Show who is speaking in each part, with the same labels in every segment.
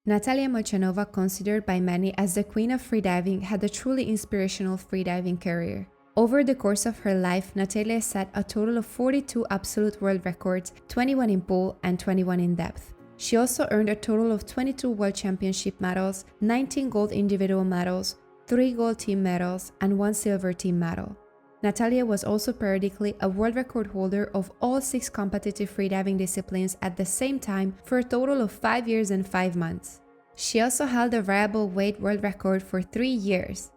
Speaker 1: Natalia Molchanova, considered by many as the queen of freediving, had a truly inspirational freediving career. Over the course of her life, Natalia set a total of 42 absolute world records, 21 in pool and 21 in depth. She also earned a total of 22 World Championship medals, 19 gold individual medals, 3 gold team medals, and 1 silver team medal. Natalia was also periodically a world record holder of all 6 competitive freediving disciplines at the same time for a total of 5 years and 5 months. She also held a variable weight world record for 3 years.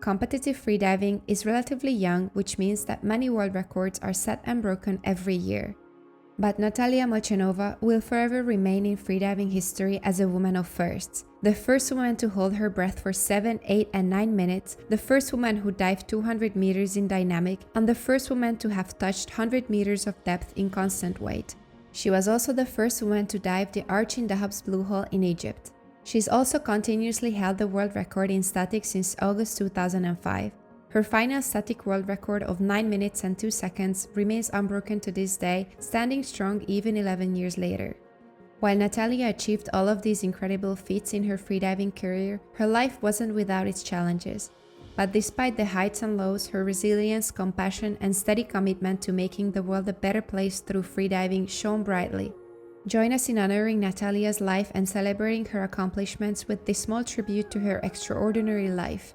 Speaker 1: Competitive freediving is relatively young, which means that many world records are set and broken every year. But Natalia Molchanova will forever remain in freediving history as a woman of firsts. The first woman to hold her breath for 7, 8, and 9 minutes, the first woman who dived 200 meters in dynamic, and the first woman to have touched 100 meters of depth in constant weight. She was also the first woman to dive the arch in Dahab's Blue Hole in Egypt. She's also continuously held the world record in static since August 2005. Her final static world record of 9 minutes and 2 seconds remains unbroken to this day, standing strong even 11 years later. While Natalia achieved all of these incredible feats in her freediving career, her life wasn't without its challenges. But despite the heights and lows, her resilience, compassion, and steady commitment to making the world a better place through freediving shone brightly. Join us in honoring Natalia's life and celebrating her accomplishments with this small tribute to her extraordinary life.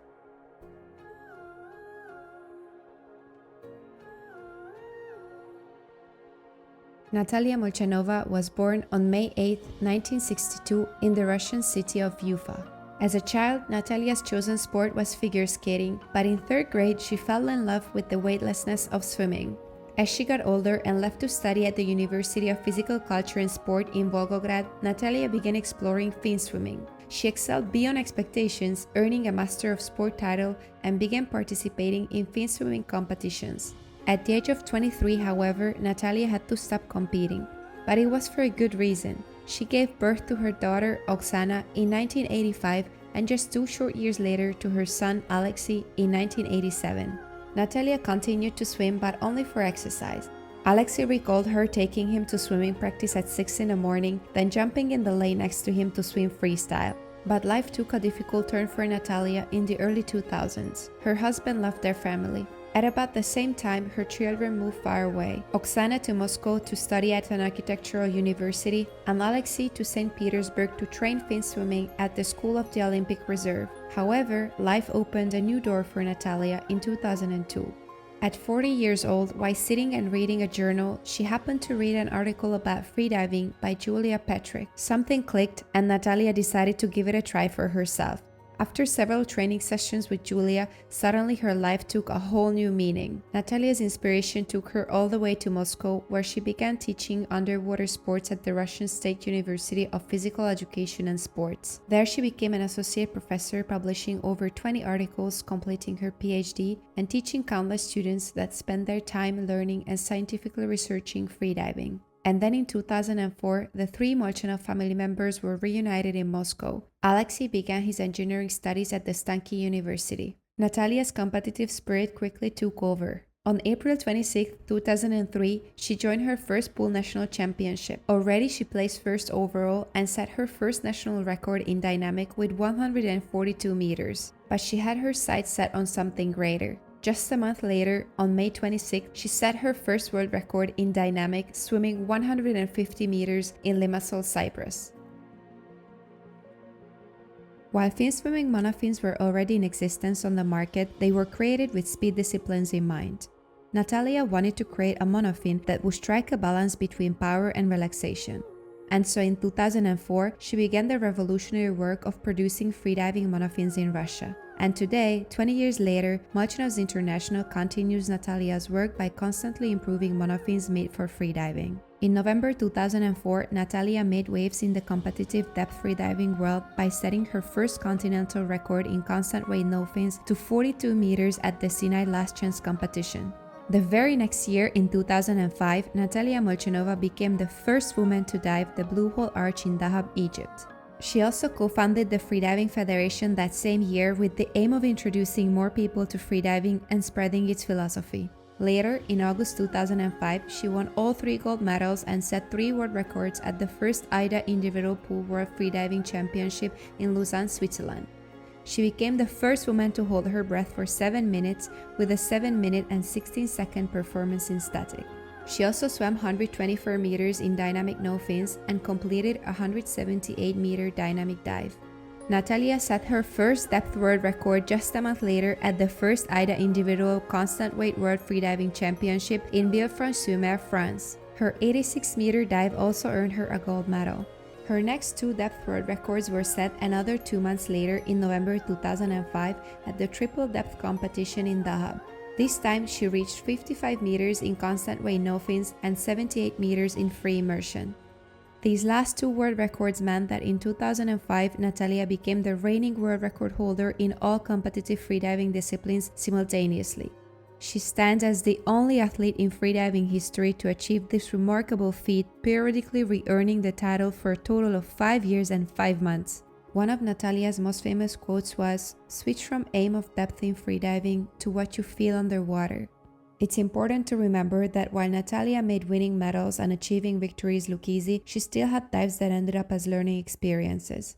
Speaker 1: Natalia Molchanova was born on May 8, 1962 in the Russian city of Ufa. As a child, Natalia's chosen sport was figure skating, but in 3rd grade she fell in love with the weightlessness of swimming. As she got older and left to study at the University of Physical Culture and Sport in Volgograd, Natalia began exploring fin swimming. She excelled beyond expectations, earning a Master of Sport title and began participating in fin swimming competitions. At the age of 23, however, Natalia had to stop competing. But it was for a good reason. She gave birth to her daughter, Oksana, in 1985 and just 2 short years later to her son, Alexey, in 1987. Natalia continued to swim, but only for exercise. Alexey recalled her taking him to swimming practice at 6 in the morning, then jumping in the lane next to him to swim freestyle. But life took a difficult turn for Natalia in the early 2000s. Her husband left their family. At about the same time, her children moved far away. Oksana to Moscow to study at an architectural university, and Alexey to St. Petersburg to train fin swimming at the School of the Olympic Reserve. However, life opened a new door for Natalia in 2002. At 40 years old, while sitting and reading a journal, she happened to read an article about freediving by Julia Petrick. Something clicked, and Natalia decided to give it a try for herself. After several training sessions with Julia, suddenly her life took a whole new meaning. Natalia's inspiration took her all the way to Moscow, where she began teaching underwater sports at the Russian State University of Physical Education and Sports. There she became an associate professor, publishing over 20 articles, completing her PhD, and teaching countless students that spend their time learning and scientifically researching freediving. And then in 2004, the 3 Molchanov family members were reunited in Moscow. Alexey began his engineering studies at the Stanky University. Natalia's competitive spirit quickly took over. On April 26, 2003, she joined her first pool national championship. Already she placed first overall and set her first national record in dynamic with 142 meters. But she had her sights set on something greater. Just a month later, on May 26, she set her first world record in dynamic, swimming 150 meters in Limassol, Cyprus. While fin swimming monofins were already in existence on the market, they were created with speed disciplines in mind. Natalia wanted to create a monofin that would strike a balance between power and relaxation. And so in 2004, she began the revolutionary work of producing freediving monofins in Russia. And today, 20 years later, Molchanovs International continues Natalia's work by constantly improving monofins made for freediving. In November 2004, Natalia made waves in the competitive depth freediving world by setting her first continental record in constant weight no fins to 42 meters at the Sinai Last Chance competition. The very next year, in 2005, Natalia Molchanova became the first woman to dive the Blue Hole Arch in Dahab, Egypt. She also co-founded the Freediving Federation that same year with the aim of introducing more people to freediving and spreading its philosophy. Later, in August 2005, she won all 3 gold medals and set 3 world records at the first AIDA Individual Pool World Freediving Championship in Lausanne, Switzerland. She became the first woman to hold her breath for 7 minutes with a 7-minute and 16-second performance in static. She also swam 124 meters in dynamic no fins and completed a 178-meter dynamic dive. Natalia set her first depth world record just a month later at the first AIDA Individual Constant Weight World Freediving Championship in Villefranche-sur-Mer, France. Her 86-meter dive also earned her a gold medal. Her next 2 depth world records were set another 2 months later in November 2005 at the triple depth competition in Dahab. This time she reached 55 meters in constant weight no fins and 78 meters in free immersion. These last 2 world records meant that in 2005, Natalia became the reigning world record holder in all competitive freediving disciplines simultaneously. She stands as the only athlete in freediving history to achieve this remarkable feat, periodically re-earning the title for a total of 5 years and 5 months. One of Natalia's most famous quotes was, "Switch from aim of depth in freediving to what you feel underwater." It's important to remember that while Natalia made winning medals and achieving victories look easy, she still had dives that ended up as learning experiences.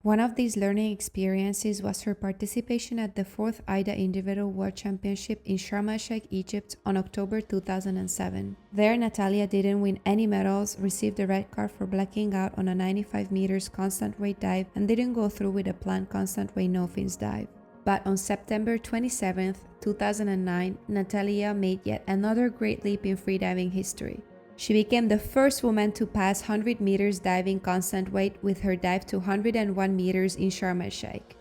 Speaker 1: One of these learning experiences was her participation at the 4th AIDA Individual World Championship in Sharm el-Sheikh, Egypt on October 2007. There, Natalia didn't win any medals, received a red card for blacking out on a 95 meters constant weight dive, and didn't go through with a planned constant weight no fins dive. But on September 27, 2009, Natalia made yet another great leap in freediving history. She became the first woman to pass 100 meters diving constant weight with her dive to 101 meters in Sharm el-Sheikh.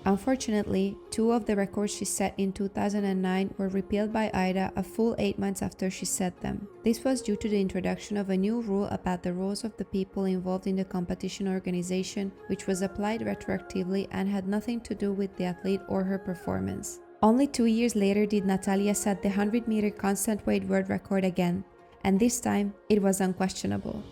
Speaker 1: Unfortunately, 2 of the records she set in 2009 were repealed by AIDA a full 8 months after she set them. This was due to the introduction of a new rule about the roles of the people involved in the competition organization, which was applied retroactively and had nothing to do with the athlete or her performance. Only 2 years later did Natalia set the 100-meter constant weight world record again, and this time it was unquestionable.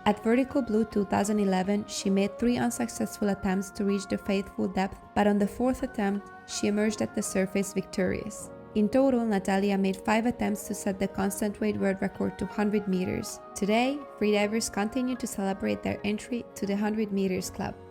Speaker 1: At Vertical Blue 2011, she made 3 unsuccessful attempts to reach the fateful depth, but on the 4th attempt, she emerged at the surface victorious. In total, Natalia made 5 attempts to set the constant weight world record to 100 meters. Today, freedivers continue to celebrate their entry to the 100 meters club. –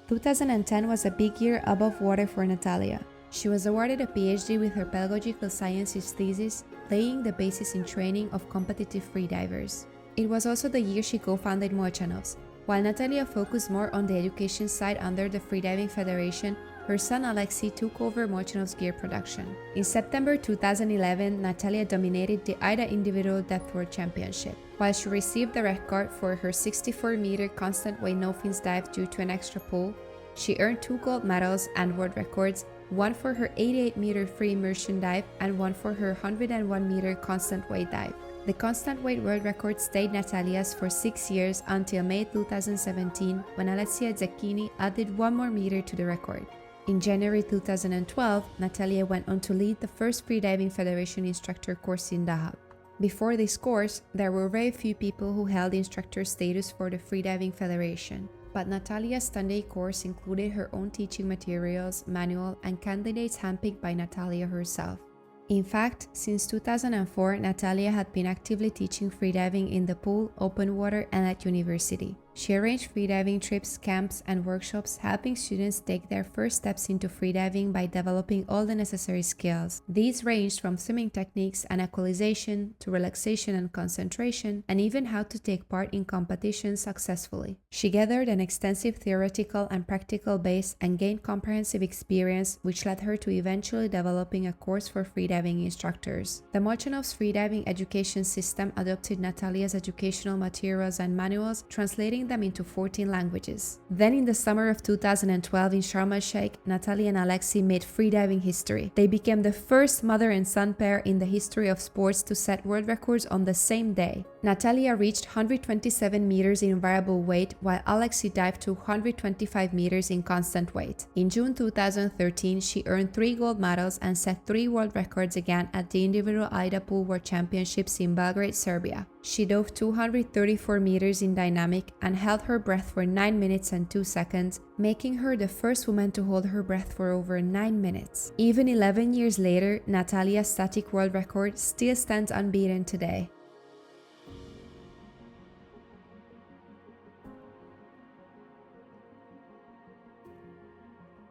Speaker 1: 2010 was a big year above water for Natalia. She was awarded a PhD with her pedagogical sciences thesis, laying the basis in training of competitive freedivers. It was also the year she co-founded Molchanovs. While Natalia focused more on the education side under the Freediving Federation, her son Alexey took over Molchanovs gear production. In September 2011, Natalia dominated the AIDA Individual Depth World Championship. While she received the red card for her 64-meter constant weight no fins dive due to an extra pull, she earned 2 gold medals and world records, one for her 88-meter free immersion dive and one for her 101-meter constant weight dive. The constant weight world record stayed Natalia's for 6 years until May 2017, when Alexia Zecchini added 1 more meter to the record. In January 2012, Natalia went on to lead the first Freediving Federation instructor course in Dahab. Before this course, there were very few people who held instructor status for the Freediving Federation. But Natalia's 10-day course included her own teaching materials, manual, and candidates handpicked by Natalia herself. In fact, since 2004, Natalia had been actively teaching freediving in the pool, open water, and at university. She arranged freediving trips, camps, and workshops, helping students take their first steps into freediving by developing all the necessary skills. These ranged from swimming techniques and equalization to relaxation and concentration, and even how to take part in competitions successfully. She gathered an extensive theoretical and practical base and gained comprehensive experience, which led her to eventually developing a course for freediving instructors. The Molchanovs freediving education system adopted Natalia's educational materials and manuals, translating them into 14 languages. Then in the summer of 2012 in Sharm el-Sheikh, Natalia and Alexey made freediving history. They became the first mother and son pair in the history of sports to set world records on the same day. Natalia reached 127 meters in variable weight, while Alexey dived to 125 meters in constant weight. In June 2013, she earned 3 gold medals and set 3 world records again at the individual AIDA Pool World Championships in Belgrade, Serbia. She dove 234 meters in dynamic and held her breath for 9 minutes and 2 seconds, making her the first woman to hold her breath for over 9 minutes. Even 11 years later, Natalia's static world record still stands unbeaten today.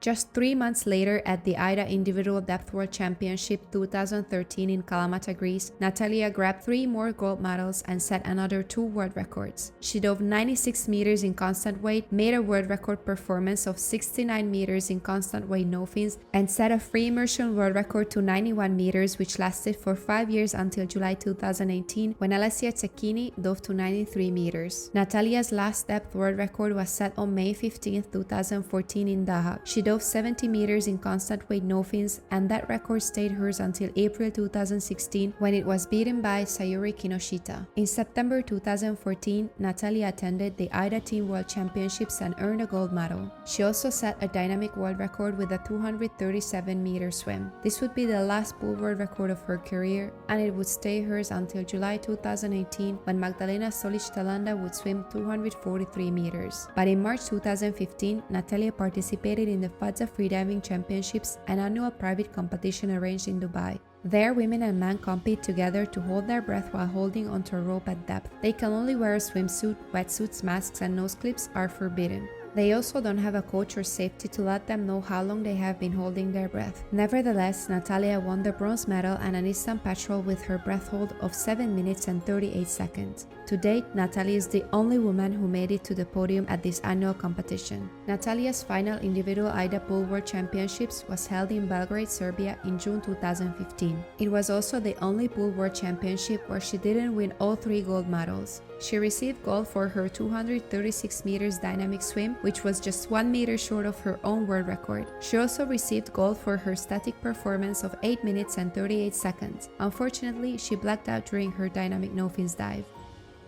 Speaker 1: Just 3 months later, at the AIDA Individual Depth World Championship 2013 in Kalamata, Greece, Natalia grabbed 3 more gold medals and set another 2 world records. She dove 96 meters in constant weight, made a world record performance of 69 meters in constant weight no fins, and set a free immersion world record to 91 meters, which lasted for 5 years until July 2018, when Alessia Cecchini dove to 93 meters. Natalia's last depth world record was set on May 15, 2014 in Daha. She dove 70 meters in constant weight no fins, and that record stayed hers until April 2016, when it was beaten by Sayuri Kinoshita. In September 2014, Natalia attended the AIDA Team World Championships and earned a gold medal. She also set a dynamic world record with a 237-meter swim. This would be the last pool world record of her career, and it would stay hers until July 2018, when Magdalena Solic-Talanda would swim 243 meters. But in March 2015, Natalia participated in the FADZA Freediving Championships, an annual private competition arranged in Dubai. There, women and men compete together to hold their breath while holding onto a rope at depth. They can only wear a swimsuit, wetsuits, masks, and nose clips are forbidden. They also don't have a coach or safety to let them know how long they have been holding their breath. Nevertheless, Natalia won the bronze medal and an instant petrol with her breath hold of 7 minutes and 38 seconds. To date, Natalia is the only woman who made it to the podium at this annual competition. Natalia's final individual AIDA Pool World Championships was held in Belgrade, Serbia in June 2015. It was also the only Pool World Championship where she didn't win all 3 gold medals. She received gold for her 236 meters dynamic swim, which was just 1 meter short of her own world record. She also received gold for her static performance of 8 minutes and 38 seconds. Unfortunately, she blacked out during her dynamic no-fins dive.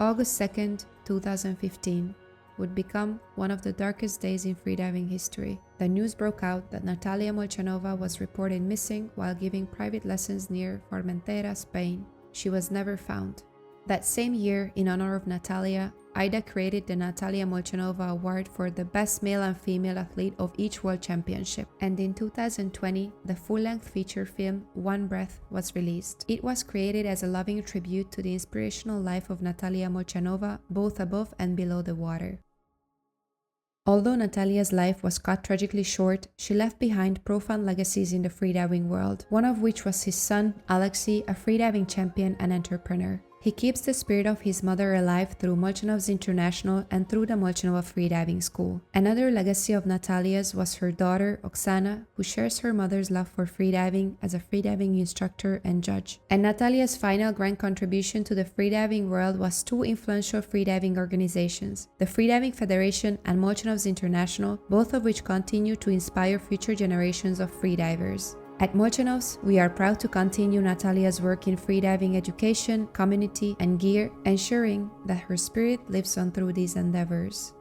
Speaker 1: August 2nd, 2015 would become one of the darkest days in freediving history. The news broke out that Natalia Molchanova was reported missing while giving private lessons near Formentera, Spain. She was never found. That same year, in honor of Natalia, AIDA created the Natalia Molchanova Award for the best male and female athlete of each world championship. And in 2020, the full-length feature film One Breath was released. It was created as a loving tribute to the inspirational life of Natalia Molchanova, both above and below the water. Although Natalia's life was cut tragically short, she left behind profound legacies in the freediving world, one of which was his son, Alexey, a freediving champion and entrepreneur. He keeps the spirit of his mother alive through Molchanovs International and through the Molchanova Freediving School. Another legacy of Natalia's was her daughter, Oksana, who shares her mother's love for freediving as a freediving instructor and judge. And Natalia's final grand contribution to the freediving world was 2 influential freediving organizations, the Freediving Federation and Molchanovs International, both of which continue to inspire future generations of freedivers. At Molchanovs, we are proud to continue Natalia's work in freediving education, community, and gear, ensuring that her spirit lives on through these endeavors.